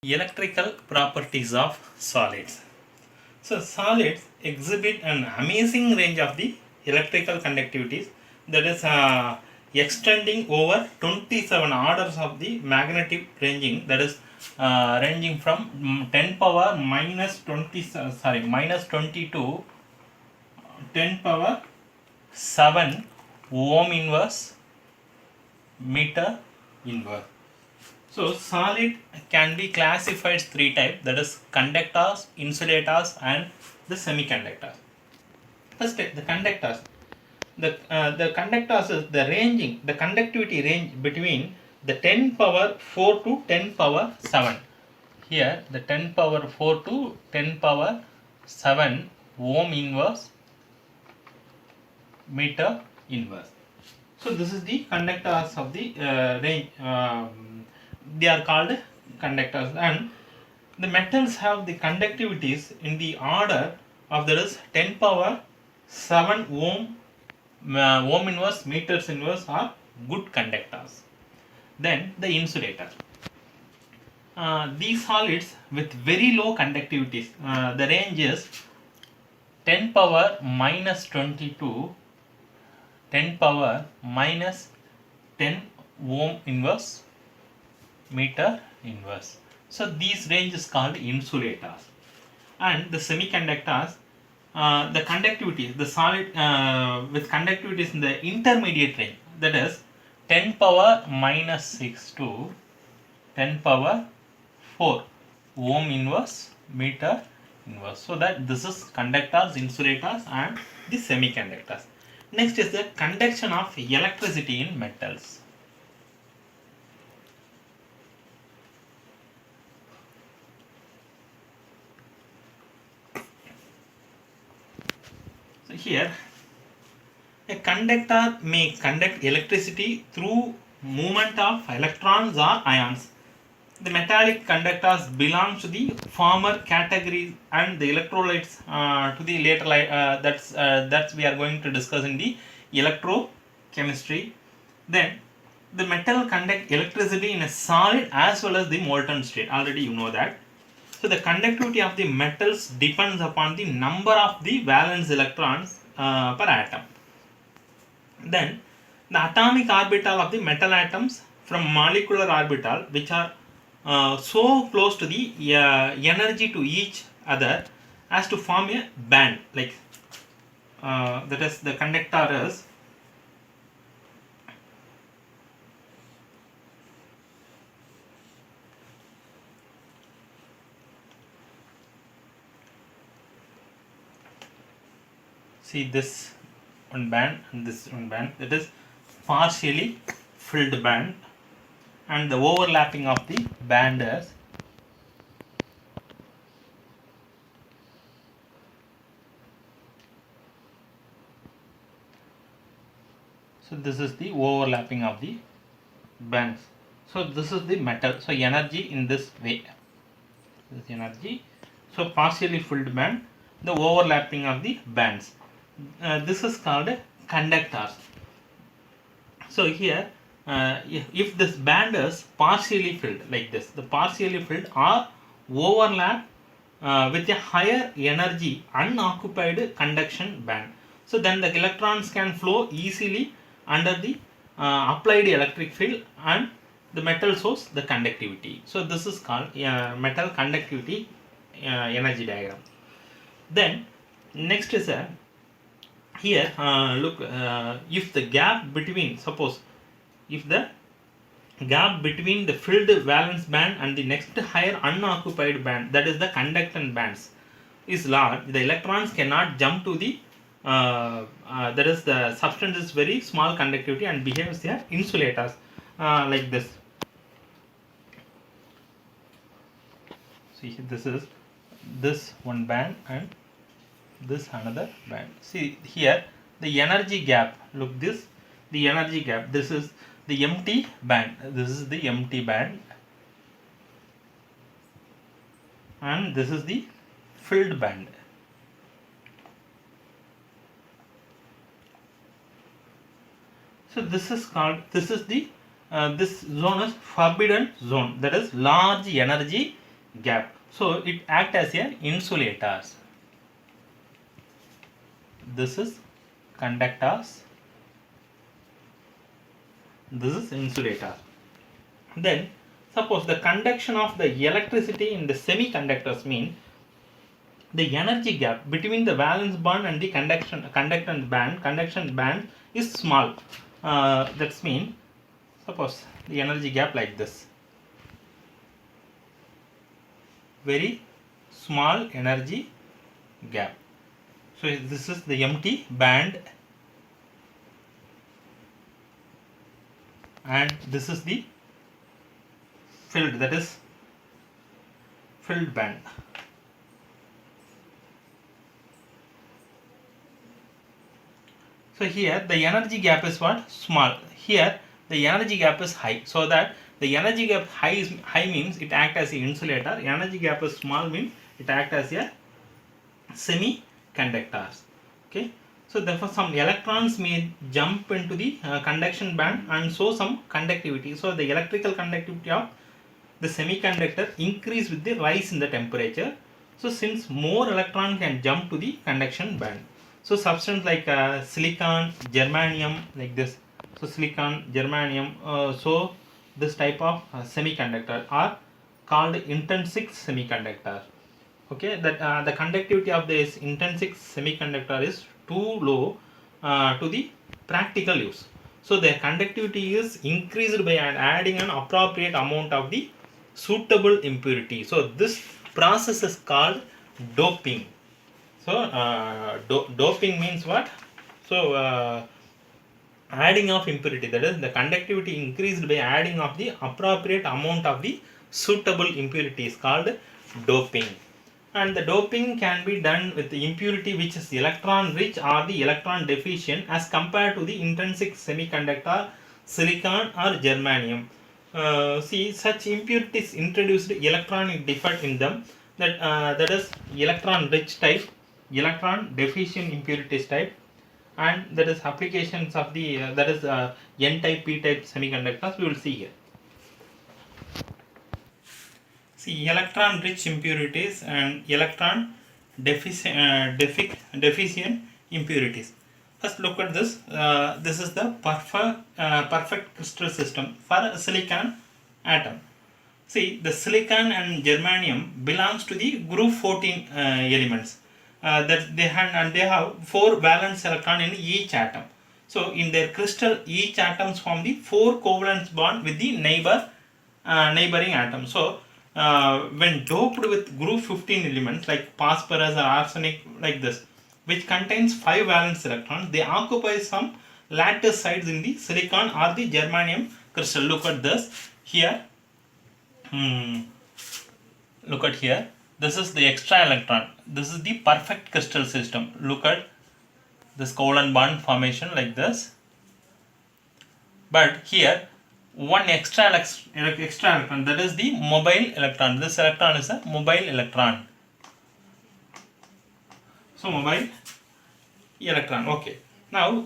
Electrical properties of solids. So solids exhibit an amazing range of the electrical conductivities, that is extending over 27 orders of the magnetic ranging, that is ranging from 10 power minus 20 minus 20 to 10 power 7 ohm inverse meter inverse. So solid can be classified three types, that is conductors, insulators and the semiconductors. First, the conductors. The conductors is the conductivity range between the 10 power 4 to 10 power 7. Here the 10 power 4 to 10 power 7 ohm inverse meter inverse. So this is the conductors of the range. They are called conductors, and the metals have the conductivities in the order of, that is 10 power 7 ohm inverse meters inverse are good conductors. Then the insulator. These solids with very low conductivities, the range is 10 power minus 22 10 power minus 10 ohm inverse meter inverse. So these range is called insulators. And the semiconductors, the conductivity, the solid with conductivities in the intermediate range, that is 10 power minus 6 to 10 power 4 ohm inverse meter inverse. So that this is conductors, insulators and the semiconductors. Next is the conduction of electricity in metals. So here, a conductor may conduct electricity through movement of electrons or ions. The metallic conductors belong to the former category, and the electrolytes to the later. That's we are going to discuss in the electrochemistry. Then the metal conduct electricity in a solid as well as the molten state. Already you know that. So the conductivity of the metals depends upon the number of the valence electrons per atom. Then the atomic orbital of the metal atoms from molecular orbital, which are so close to the energy to each other as to form a band, like that is the conductor is see this one band and this one band, that is partially filled band, and the overlapping of the band is so this is the overlapping of the bands. So this is the metal, so energy in this way, this energy, so partially filled band, the overlapping of the bands, this is called conductors. So here if this band is partially filled like this, the partially filled or overlap with a higher energy unoccupied conduction band, so then the electrons can flow easily under the applied electric field, and the metal shows the conductivity. So this is called metal conductivity energy diagram. Then next is a here look, if the gap between, suppose if the gap between the filled valence band and the next higher unoccupied band, that is the conductance bands, is large, the electrons cannot jump to the that is the substance is very small conductivity and behaves as insulators like this. See, this is this one band and this another band. See here the energy gap, look this, the energy gap, this is the empty band, this is the empty band, and this is the filled band. So this is called, this is the this zone is forbidden zone, that is large energy gap. So it act as a insulators. This is conductors. This is insulator. Then suppose the conduction of the electricity in the semiconductors mean the energy gap between the valence band and the conduction band is small. That's mean suppose the energy gap like this, very small energy gap. So this is the empty band and this is the filled, that is filled band. So here the energy gap is what? Small. Here the energy gap is high. So that the energy gap high means it act as an insulator. Energy gap is small means it act as a semiconductors. Okay. So therefore some electrons may jump into the conduction band and show some conductivity. So the electrical conductivity of the semiconductor increase with the rise in the temperature. So since more electron can jump to the conduction band. So substance like silicon, germanium, like this. So silicon, germanium, so this type of semiconductor are called intrinsic semiconductor. Okay, that the conductivity of this intrinsic semiconductor is too low to the practical use. So their conductivity is increased by adding an appropriate amount of the suitable impurity. So this process is called doping. So doping means what? So adding of impurity, that is the conductivity increased by adding of the appropriate amount of the suitable impurity is called doping. And the doping can be done with the impurity which is electron rich or the electron deficient as compared to the intrinsic semiconductor, silicon or germanium. See, such impurities introduced electronic defect in them, that is electron rich type, electron deficient impurities type, and that is applications of the that is n type, p type semiconductors we will see here. See, electron rich impurities and electron deficient impurities. First look at this. This is the perfect crystal system for a silicon atom. See, the silicon and germanium belongs to the group 14 elements. That they have 4 valence electron in each atom. So in their crystal, each atoms form the 4 covalent bond with the neighboring atom. So when doped with group 15 elements like phosphorus or arsenic like this, which contains 5 valence electrons, they occupy some lattice sites in the silicon or the germanium crystal. Look at this here. Look at here. This is the extra electron. This is the perfect crystal system. Look at this covalent bond formation like this. But here one extra electron, that is the mobile electron. This electron is a mobile electron. So mobile electron. Okay. Now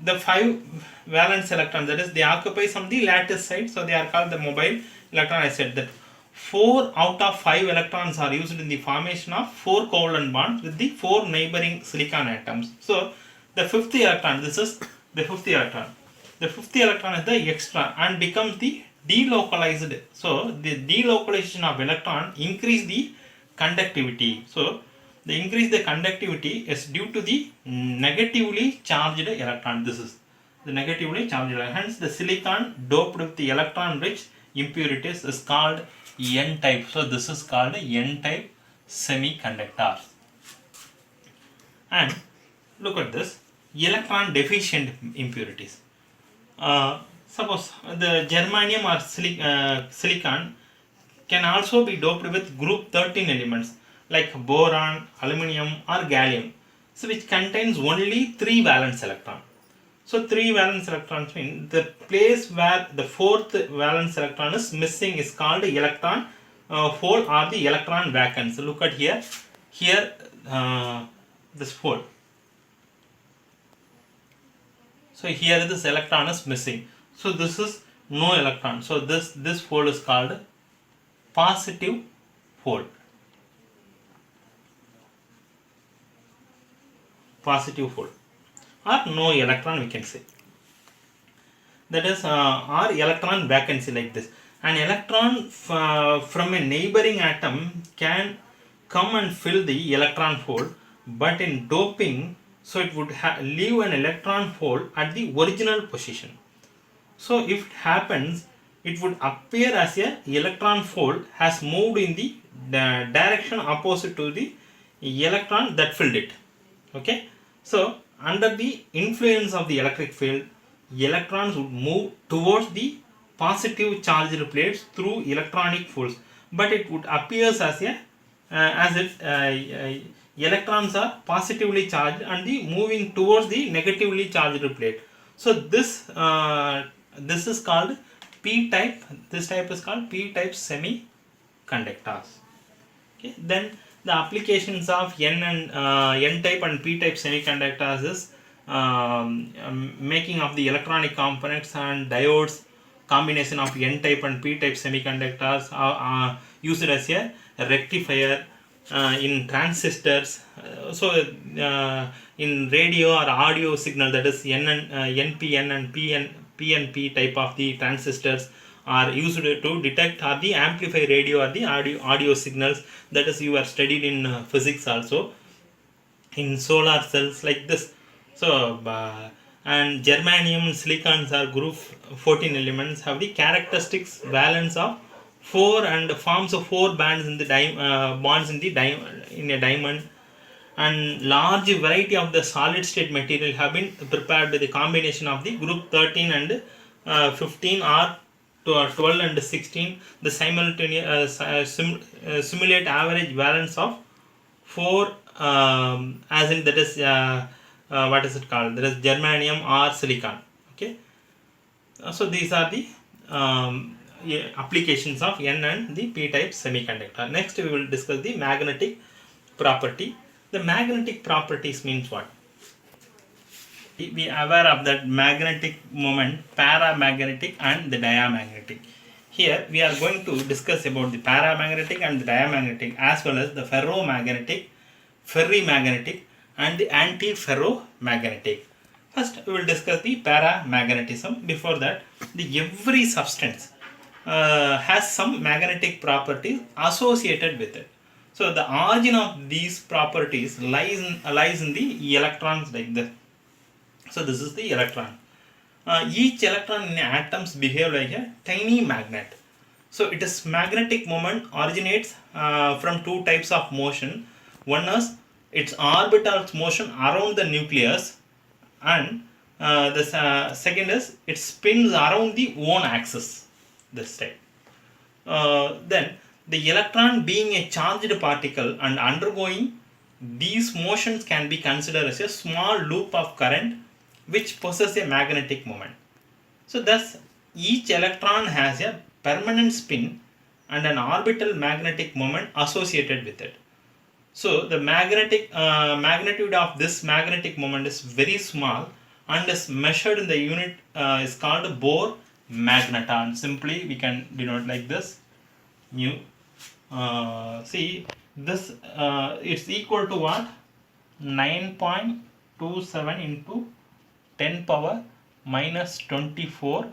the 5 valence electrons, that is they occupy some the lattice site, so they are called the mobile electron. I said that 4 out of 5 electrons are used in the formation of 4 covalent bonds with the 4 neighboring silicon atoms. So the 5th electron, this is the 5th electron. The 5th electron is the extra and becomes the delocalized. So the delocalization of electron increase the conductivity. So the increase the conductivity is due to the negatively charged electron. This is the negatively charged electron. Hence the silicon doped with the electron rich impurities is called n type. So this is called n type semiconductor. And look at this, electron deficient impurities. Suppose the germanium or silicon can also be doped with group 13 elements like boron, aluminum or gallium, so which contains only 3 valence electrons. So 3 valence electrons mean the place where the 4th valence electron is missing is called electron hole or the electron vacant. So look at here, this hole. So here this electron is missing. So this is no electron. So this hole is called positive hole. Positive hole or no electron we can say. That is or electron vacancy like this. An electron from a neighboring atom can come and fill the electron hole, but in doping, so it would leave an electron hole at the original position. So if it happens, it would appear as a electron hole has moved in the direction opposite to the electron that filled it. Okay, so under the influence of the electric field, electrons would move towards the positive charged plates through electronic force, but it would appear as a as if electrons are positively charged and the moving towards the negatively charged plate. So this is called p-type. This type is called p-type semiconductors. Okay, then the applications of n-type and p-type semiconductors is making of the electronic components and diodes. Combination of n-type and p-type semiconductors are used as a rectifier in transistors. In radio or audio signal, that is NPN and PNP type of the transistors are used to detect or the amplify radio or the audio signals. That is you are studied in physics also, in solar cells like this. So and germanium and silicons are group 14 elements, have the characteristics valence of 4 and forms of 4 bands in the bonds in a diamond, and large variety of the solid state material have been prepared by the combination of the group 13 and 15 or 12 and 16. The simultaneous simulate average valence of 4 as in that is what is it called, that is germanium or silicon. Okay, so these are the applications of n and the p-type semiconductor. Next we will discuss the magnetic property. The magnetic properties means what? We are aware of that magnetic moment, paramagnetic and the diamagnetic. Here we are going to discuss about the paramagnetic and the diamagnetic, as well as the ferromagnetic, ferrimagnetic and the antiferromagnetic. First we will discuss the paramagnetism. Before that, every substance has some magnetic properties associated with it. So the origin of these properties lies in the electrons like this. So this is the electron. Each electron in atoms behave like a tiny magnet. So it is magnetic moment originates from two types of motion. One is its orbital motion around the nucleus, and the second is it spins around the own axis. This type. Then the electron being a charged particle and undergoing these motions can be considered as a small loop of current which possesses a magnetic moment. So thus each electron has a permanent spin and an orbital magnetic moment associated with it. So the magnitude of this magnetic moment is very small and is measured in the unit is called Bohr magneton. Simply we can denote like this, mu. See this it's equal to what? 9.27 into 10 power minus 24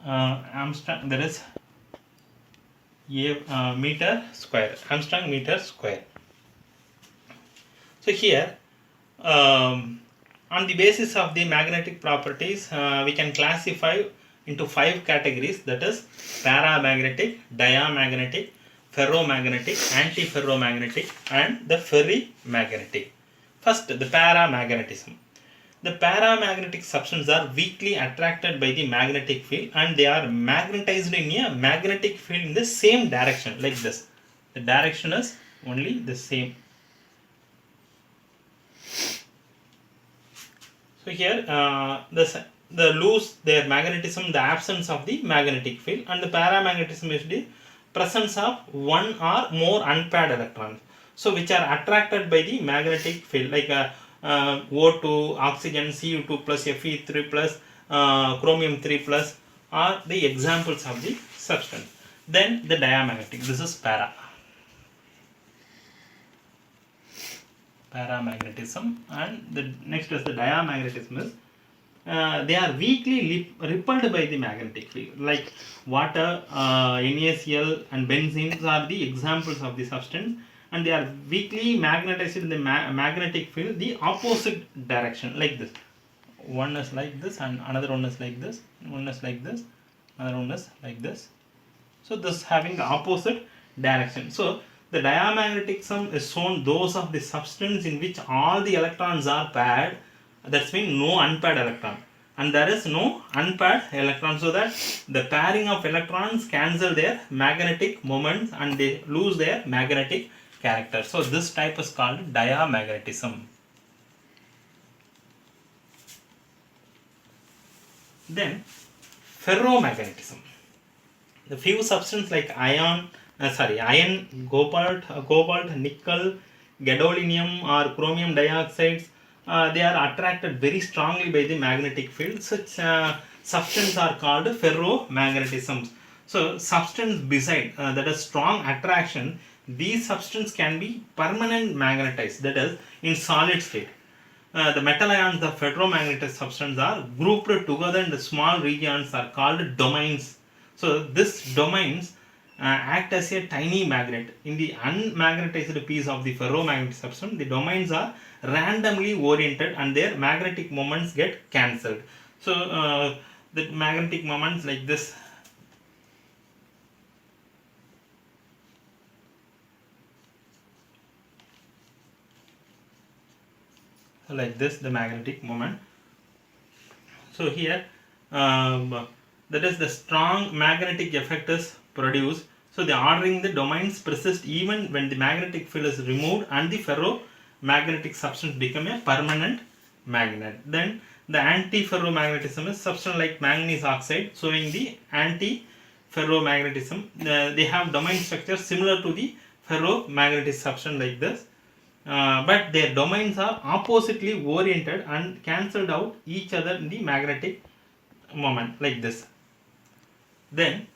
Armstrong, that is meter square, Armstrong meter square. So here on the basis of the magnetic properties we can classify into 5 categories, that is paramagnetic, diamagnetic, ferromagnetic, antiferromagnetic and the ferrimagnetic. First, the paramagnetism. The paramagnetic substances are weakly attracted by the magnetic field and they are magnetized in a magnetic field in the same direction like this. The direction is only the same. So here the lose their magnetism, the absence of the magnetic field, and the paramagnetism is the presence of one or more unpaired electrons, so which are attracted by the magnetic field, like O2, oxygen, Cu2 plus, Fe3 plus, chromium 3 plus are the examples of the substance. Then the diamagnetic, this is paramagnetism, and the next is the diamagnetism is they are weakly repelled by the magnetic field. Like water, NaCl and benzene are the examples of the substance, and they are weakly magnetized in the magnetic field the opposite direction, like this. One is like this and another one is like this, one is like this, another one is like this. So this having the opposite direction. So the diamagnetism is shown those of the substance in which all the electrons are paired. That's mean no unpaired electron, and there is no unpaired electron, so that the pairing of electrons cancel their magnetic moments and they lose their magnetic character. So this type is called diamagnetism. Then ferromagnetism. The few substances like iron, cobalt, nickel, gadolinium or chromium dioxides, they are attracted very strongly by the magnetic field. Such substances are called ferromagnetisms. So substance beside that is strong attraction, these substances can be permanent magnetized, that is in solid state. The metal ions of ferromagnetic substance are grouped together in the small regions are called domains. So these domains act as a tiny magnet. In the unmagnetized piece of the ferromagnetic substance, the domains are randomly oriented and their magnetic moments get cancelled. So the magnetic moments like this. Like this, the magnetic moment. So here that is the strong magnetic effect is produced. So the ordering the domains persist even when the magnetic field is removed and the ferromagnetic substance become a permanent magnet. Then the anti-ferromagnetism is substance like manganese oxide showing the anti-ferromagnetism. They have domain structure similar to the ferromagnetic substance like this. But their domains are oppositely oriented and cancelled out each other in the magnetic moment like this. Then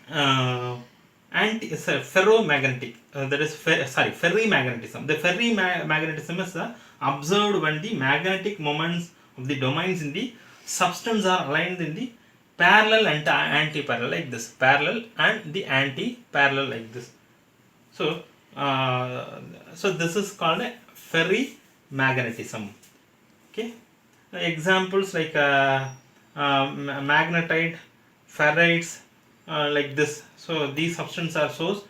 ferromagnetic, that is ferrimagnetism. The ferrimagnetism is observed when the magnetic moments of the domains in the substance are aligned in the parallel and anti-parallel like this, parallel and the anti-parallel like this. So this is called a ferrimagnetism. Okay, examples like magnetite, ferrites, like this. So these substances are shows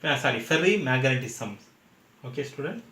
ferrimagnetism. Okay, student.